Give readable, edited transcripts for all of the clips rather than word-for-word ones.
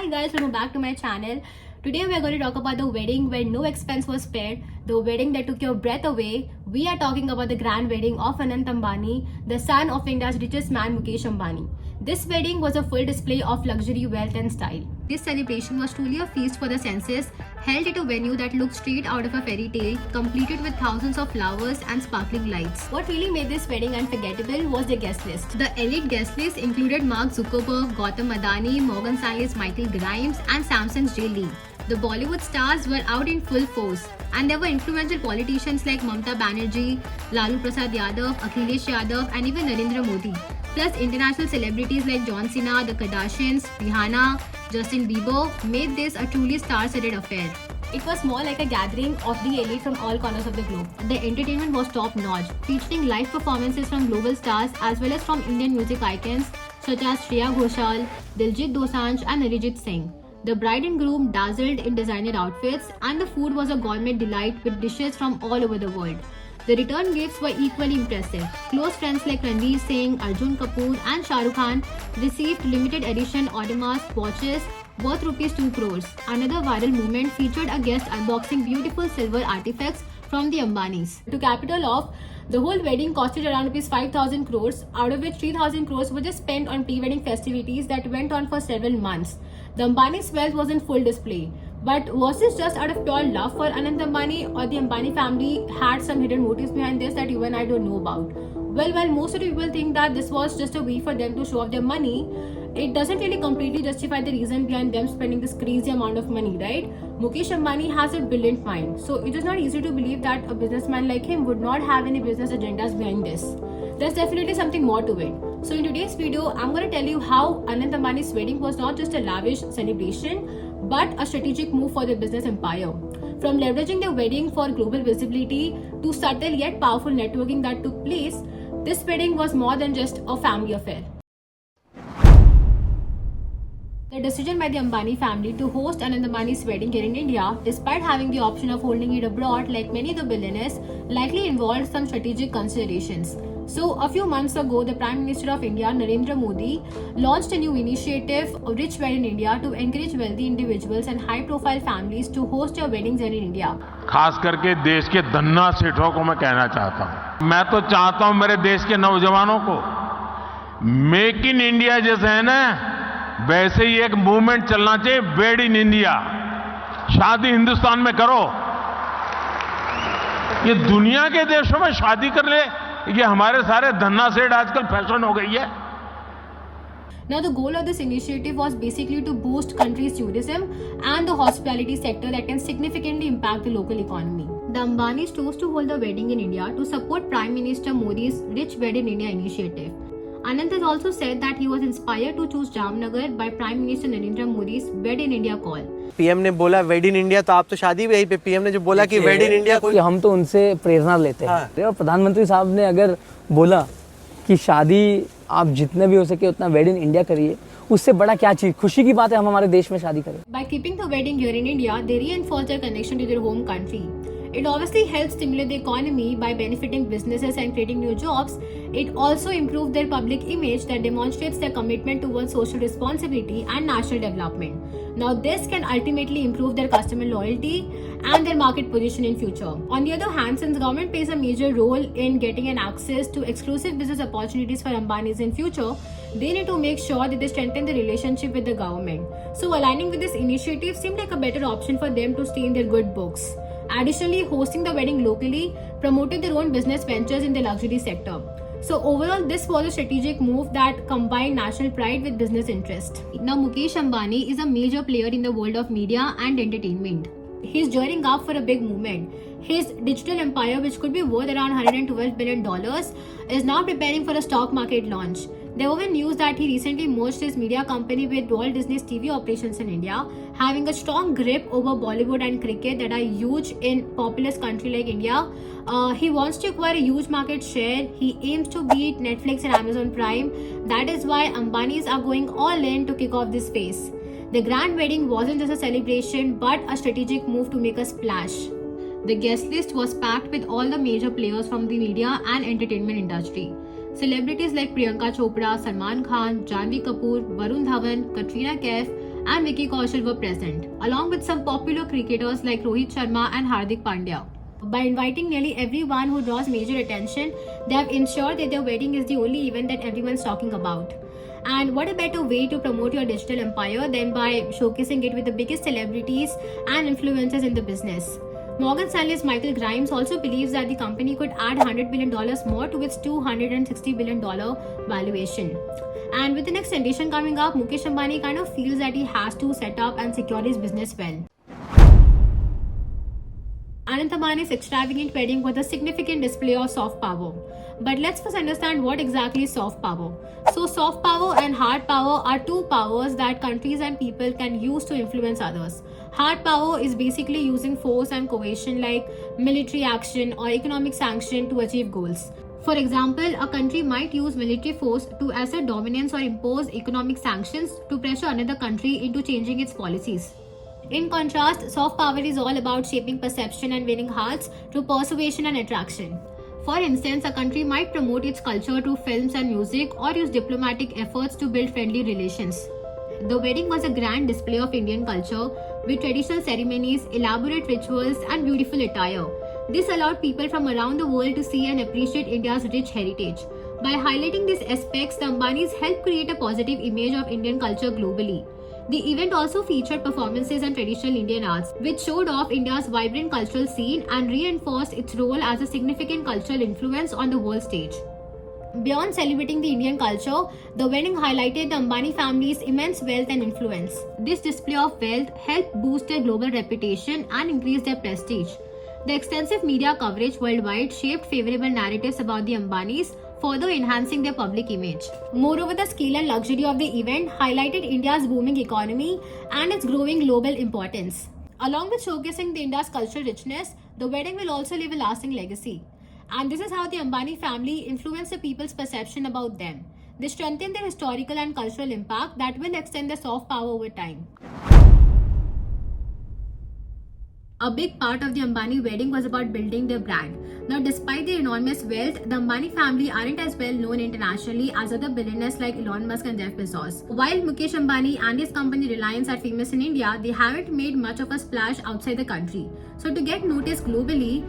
Hi guys, welcome back to my channel. Today we are going to talk about the wedding where no expense was spared, the wedding that took your breath away. We are talking about the grand wedding of Anant Ambani, the son of India's richest man Mukesh Ambani. This wedding was a full display of luxury, wealth and style. This celebration was truly a feast for the senses, held at a venue that looked straight out of a fairy tale, completed with thousands of flowers and sparkling lights. What really made this wedding unforgettable was the guest list. The elite guest list included Mark Zuckerberg, Gautam Adani, Morgan Stanley's Michael Grimes and Samsung's Jay Lee. The Bollywood stars were out in full force, and there were influential politicians like Mamta Banerjee, Lalu Prasad Yadav, Akhilesh Yadav and even Narendra Modi. Plus international celebrities like John Cena, the Kardashians, Rihanna, Justin Bieber made this a truly star-studded affair. It was more like a gathering of the elite from all corners of the globe. The entertainment was top-notch, featuring live performances from global stars as well as from Indian music icons such as Shreya Ghoshal, Diljit Dosanjh and Arijit Singh. The bride and groom dazzled in designer outfits, and the food was a gourmet delight with dishes from all over the world. The return gifts were equally impressive. Close friends like Ranveer Singh, Arjun Kapoor and Shah Rukh Khan received limited edition Audemars watches worth Rs 2 crores. Another viral moment featured a guest unboxing beautiful silver artifacts from the Ambanis. To cap it all off, the whole wedding costed around Rs 5,000 crores, out of which 3,000 crores were just spent on pre-wedding festivities that went on for several months. The Ambani's wealth was in full display. But was this just out of pure love for Anant Ambani, or the Ambani family had some hidden motives behind this that you and I don't know about? Well, while most of the people think that this was just a way for them to show off their money, it doesn't really completely justify the reason behind them spending this crazy amount of money, right? Mukesh Ambani has a brilliant mind, so it is not easy to believe that a businessman like him would not have any business agendas behind this. There's definitely something more to it. So in today's video, I'm going to tell you how Anant Ambani's wedding was not just a lavish celebration, but a strategic move for their business empire. From leveraging their wedding for global visibility to subtle yet powerful networking that took place, this wedding was more than just a family affair. The decision by the Ambani family to host Anant Ambani's wedding here in India, despite having the option of holding it abroad like many of the billionaires, likely involved some strategic considerations. So, a few months ago, the Prime Minister of India, Narendra Modi, launched a new initiative, Rich Wed in India, to encourage wealthy individuals and high-profile families to host their weddings here in India. खास करके देश के धन्ना सेठों को मैं कहना चाहता हूं, मैं तो चाहता हूं मेरे देश के नौजवानों को मेक इन इंडिया जैसे है ना, वैसे ही एक मूवमेंट चलना चाहिए, वेड इन इंडिया। शादी हिंदुस्तान में करो। ये दुनिया के देशों में शादी कर ले, ये हमारे सारे धन्ना सेठ आजकल फैशन हो गई है। Now the goal of this initiative was basically to boost country's tourism and the hospitality sector that can significantly impact the local economy. The Ambanis chose to hold the wedding in India to support Prime Minister Modi's Rich Wed in India initiative. Anant has also said that he was inspired to choose Jamnagar by Prime Minister Narendra Modi's Wed in India call. PM ने बोला वेड in India, तो आप तो शादी भी यहीं पे PM ने जो बोला कि वेड इन इंडिया, कोई हम तो उनसे प्रेरणा लेते हैं। और प्रधानमंत्री साहब ने अगर बोला कि शादी आप जितने भी हो सके उतना वेड इन इंडिया करिए, उससे बड़ा क्या चीज, खुशी की बात है हम हमारे देश में शादी करें। By keeping the wedding here in India, they reinforce their connection to their home country. It obviously helps stimulate the economy by benefiting businesses and creating new jobs. It also improved their public image that demonstrates their commitment towards social responsibility and national development. Now this can ultimately improve their customer loyalty and their market position in future. On the other hand, since government plays a major role in getting an access to exclusive business opportunities for Ambanis in future, they need to make sure that they strengthen the relationship with the government. So aligning with this initiative seemed like a better option for them to stay in their good books. Additionally, hosting the wedding locally promoted their own business ventures in the luxury sector. So overall, this was a strategic move that combined national pride with business interest. Now, Mukesh Ambani is a major player in the world of media and entertainment. He's gearing up for a big movement. His digital empire, which could be worth around $112 billion, is now preparing for a stock market launch. There were news that he recently merged his media company with Walt Disney's TV operations in India, having a strong grip over Bollywood and cricket that are huge in populous country like India. He wants to acquire a huge market share. He aims to beat Netflix and Amazon Prime. That is why Ambanis are going all in to kick off this phase. The grand wedding wasn't just a celebration but a strategic move to make a splash. The guest list was packed with all the major players from the media and entertainment industry. Celebrities like Priyanka Chopra, Salman Khan, Janhvi Kapoor, Varun Dhawan, Katrina Kaif and Vicky Kaushal were present, along with some popular cricketers like Rohit Sharma and Hardik Pandya. By inviting nearly everyone who draws major attention, they have ensured that their wedding is the only event that everyone's talking about. And what a better way to promote your digital empire than by showcasing it with the biggest celebrities and influencers in the business. Morgan Stanley's Michael Grimes also believes that the company could add $100 billion more to its $260 billion valuation. And with the next edition coming up, Mukesh Ambani kind of feels that he has to set up and secure his business well. Anant Ambani's extravagant wedding was a significant display of soft power. But let's first understand what exactly is soft power. So soft power and hard power are two powers that countries and people can use to influence others. Hard power is basically using force and coercion like military action or economic sanction to achieve goals. For example, a country might use military force to assert dominance or impose economic sanctions to pressure another country into changing its policies. In contrast, soft power is all about shaping perception and winning hearts through persuasion and attraction. For instance, a country might promote its culture through films and music or use diplomatic efforts to build friendly relations. The wedding was a grand display of Indian culture with traditional ceremonies, elaborate rituals, and beautiful attire. This allowed people from around the world to see and appreciate India's rich heritage. By highlighting these aspects, the Ambanis helped create a positive image of Indian culture globally. The event also featured performances and traditional Indian arts, which showed off India's vibrant cultural scene and reinforced its role as a significant cultural influence on the world stage. Beyond celebrating the Indian culture, the wedding highlighted the Ambani family's immense wealth and influence. This display of wealth helped boost their global reputation and increase their prestige. The extensive media coverage worldwide shaped favorable narratives about the Ambanis, further enhancing their public image. Moreover, the scale and luxury of the event highlighted India's booming economy and its growing global importance. Along with showcasing the India's cultural richness, the wedding will also leave a lasting legacy. And this is how the Ambani family influenced the people's perception about them. They strengthened their historical and cultural impact that will extend their soft power over time. A big part of the Ambani wedding was about building their brand. Now, despite their enormous wealth, the Ambani family aren't as well known internationally as other billionaires like Elon Musk and Jeff Bezos. While Mukesh Ambani and his company Reliance are famous in India, they haven't made much of a splash outside the country. So to get noticed globally,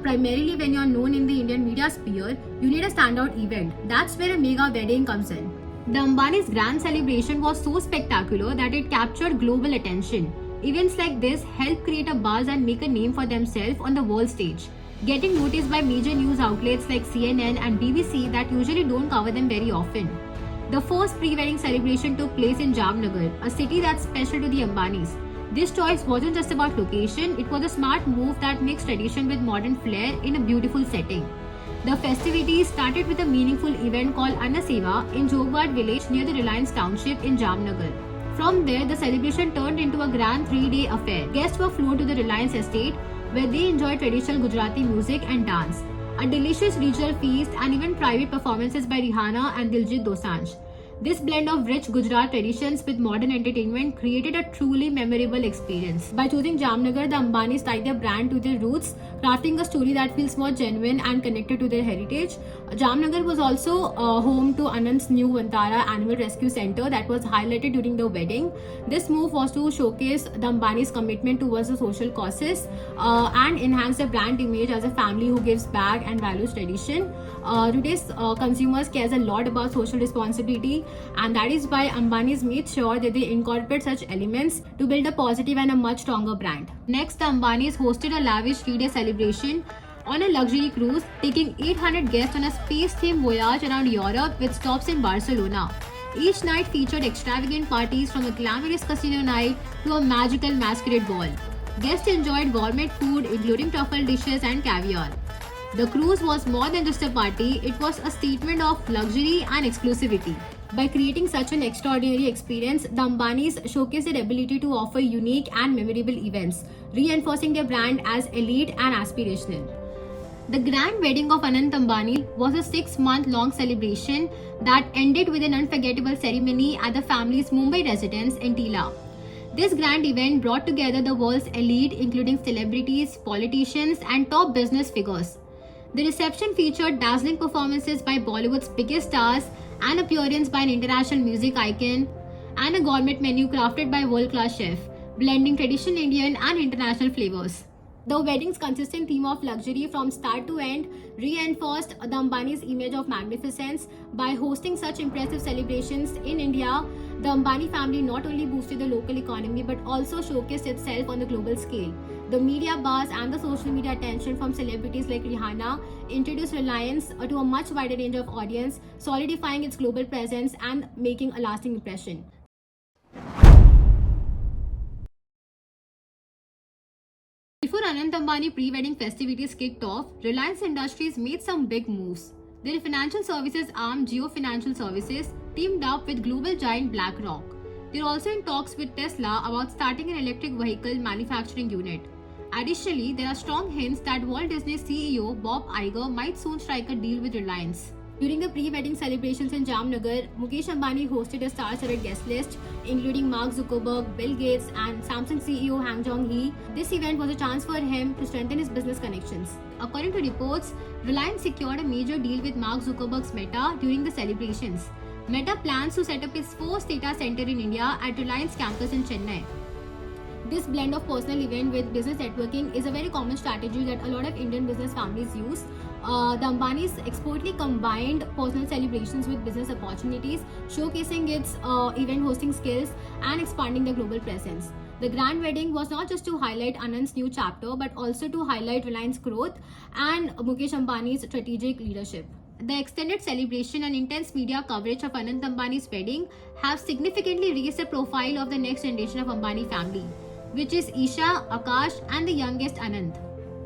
primarily when you're known in the Indian media sphere, you need a standout event. That's where a mega wedding comes in. The Ambani's grand celebration was so spectacular that it captured global attention. Events like this help create a buzz and make a name for themselves on the world stage, getting noticed by major news outlets like CNN and BBC that usually don't cover them very often. The first pre-wedding celebration took place in Jamnagar, a city that's special to the Ambanis. This choice wasn't just about location, it was a smart move that mixed tradition with modern flair in a beautiful setting. The festivities started with a meaningful event called Anna Seva in Jogwad village near the Reliance township in Jamnagar. From there, the celebration turned into a grand 3-day affair. Guests were flown to the Reliance estate where they enjoyed traditional Gujarati music and dance, a delicious regional feast, and even private performances by Rihanna and Diljit Dosanjh. This blend of rich Gujarat traditions with modern entertainment created a truly memorable experience. By choosing Jamnagar, the Ambanis tied their brand to their roots, crafting a story that feels more genuine and connected to their heritage. Jamnagar was also home to Anand's new Vantara Animal Rescue Center that was highlighted during the wedding. This move was to showcase the Ambanis' commitment towards the social causes and enhance their brand image as a family who gives back and values tradition. Today's consumers cares a lot about social responsibility, and that is why Ambanis made sure that they incorporate such elements to build a positive and a much stronger brand. Next, the Ambanis hosted a lavish 3-day celebration on a luxury cruise, taking 800 guests on a space-themed voyage around Europe with stops in Barcelona. Each night featured extravagant parties from a glamorous casino night to a magical masquerade ball. Guests enjoyed gourmet food including truffle dishes and caviar. The cruise was more than just a party, it was a statement of luxury and exclusivity. By creating such an extraordinary experience, the Ambanis showcased their ability to offer unique and memorable events, reinforcing their brand as elite and aspirational. The grand wedding of Anant Ambani was a 6-month-long celebration that ended with an unforgettable ceremony at the family's Mumbai residence in Tila. This grand event brought together the world's elite, including celebrities, politicians, and top business figures. The reception featured dazzling performances by Bollywood's biggest stars, an appearance by an international music icon, and a gourmet menu crafted by world-class chef, blending traditional Indian and international flavors. The wedding's consistent theme of luxury from start to end reinforced the Ambani's image of magnificence. By hosting such impressive celebrations in India, the Ambani family not only boosted the local economy but also showcased itself on the global scale. The media buzz and the social media attention from celebrities like Rihanna introduced Reliance to a much wider range of audience, solidifying its global presence and making a lasting impression. Before Anant Ambani pre-wedding festivities kicked off, Reliance Industries made some big moves. Their financial services arm Jio Financial Services teamed up with global giant BlackRock. They're also in talks with Tesla about starting an electric vehicle manufacturing unit. Additionally, there are strong hints that Walt Disney CEO Bob Iger might soon strike a deal with Reliance. During the pre-wedding celebrations in Jamnagar, Mukesh Ambani hosted a star-studded guest list, including Mark Zuckerberg, Bill Gates, and Samsung CEO Han Jong-hee. This event was a chance for him to strengthen his business connections. According to reports, Reliance secured a major deal with Mark Zuckerberg's Meta during the celebrations. Meta plans to set up its first data center in India at Reliance campus in Chennai. This blend of personal event with business networking is a very common strategy that a lot of Indian business families use. The Ambanis expertly combined personal celebrations with business opportunities, showcasing its event hosting skills and expanding their global presence. The grand wedding was not just to highlight Anand's new chapter, but also to highlight Reliance growth and Mukesh Ambani's strategic leadership. The extended celebration and intense media coverage of Anant Ambani's wedding have significantly raised the profile of the next generation of Ambani family, which is Isha, Akash, and the youngest Anant.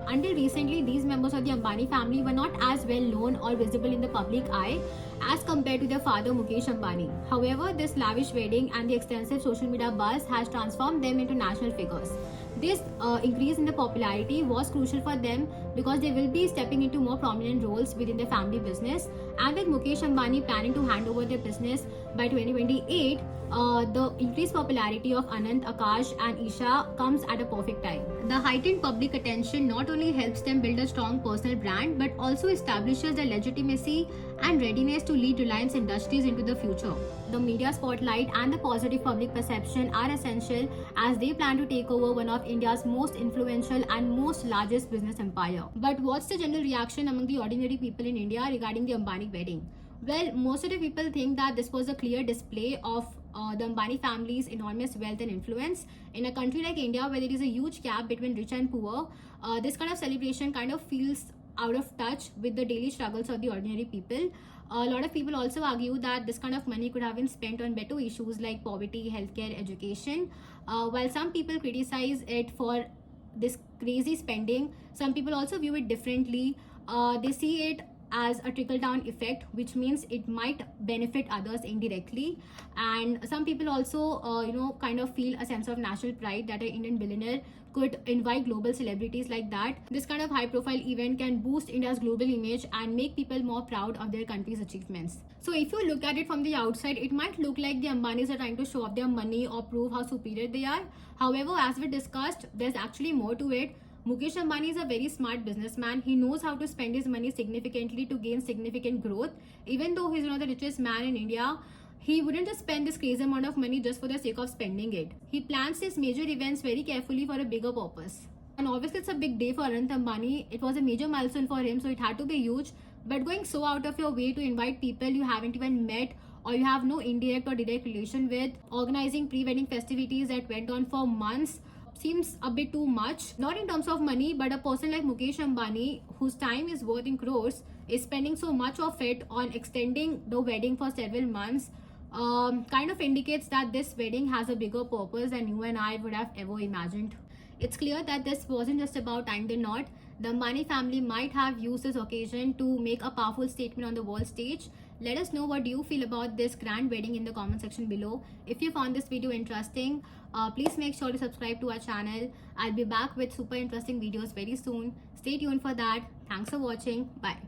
Until recently, these members of the Ambani family were not as well known or visible in the public eye as compared to their father Mukesh Ambani. However, this lavish wedding and the extensive social media buzz has transformed them into national figures. This increase in the popularity was crucial for them because they will be stepping into more prominent roles within their family business, and with Mukesh Ambani planning to hand over their business by 2028, the increased popularity of Anant, Akash and Isha comes at a perfect time. The heightened public attention not only helps them build a strong personal brand but also establishes their legitimacy and readiness to lead Reliance Industries into the future. The media spotlight and the positive public perception are essential as they plan to take over one of India's most influential and most largest business empire. But what's the general reaction among the ordinary people in India regarding the Ambani wedding? Well, most of the people think that this was a clear display of the Ambani family's enormous wealth and influence. In a country like India, where there is a huge gap between rich and poor, this kind of celebration kind of feels out of touch with the daily struggles of the ordinary people. A lot of people also argue that this kind of money could have been spent on better issues like poverty, healthcare, education. While some people criticize it for this crazy spending, some people also view it differently. They see it as a trickle-down effect, which means it might benefit others indirectly. And some people also, kind of feel a sense of national pride that an Indian billionaire could invite global celebrities like that. This kind of high-profile event can boost India's global image and make people more proud of their country's achievements. So if you look at it from the outside, it might look like the Ambanis are trying to show off their money or prove how superior they are. However, as we discussed, there's actually more to it. Mukesh Ambani is a very smart businessman. He knows how to spend his money significantly to gain significant growth. Even though he's not the richest man in India, he wouldn't just spend this crazy amount of money just for the sake of spending it. He plans his major events very carefully for a bigger purpose. And obviously it's a big day for Anant Ambani. It was a major milestone for him, so it had to be huge. But going so out of your way to invite people you haven't even met or you have no indirect or direct relation with, organizing pre-wedding festivities that went on for months, seems a bit too much. Not in terms of money, but a person like Mukesh Ambani, whose time is worth in crores, is spending so much of it on extending the wedding for several months, kind of indicates that this wedding has a bigger purpose than you and I would have ever imagined. It's clear that this wasn't just about tying the knot. The Ambani family might have used this occasion to make a powerful statement on the world stage. Let us know what you feel about this grand wedding in the comment section below. If you found this video interesting, please make sure to subscribe to our channel. I'll be back with super interesting videos very soon. Stay tuned for that. Thanks for watching. Bye.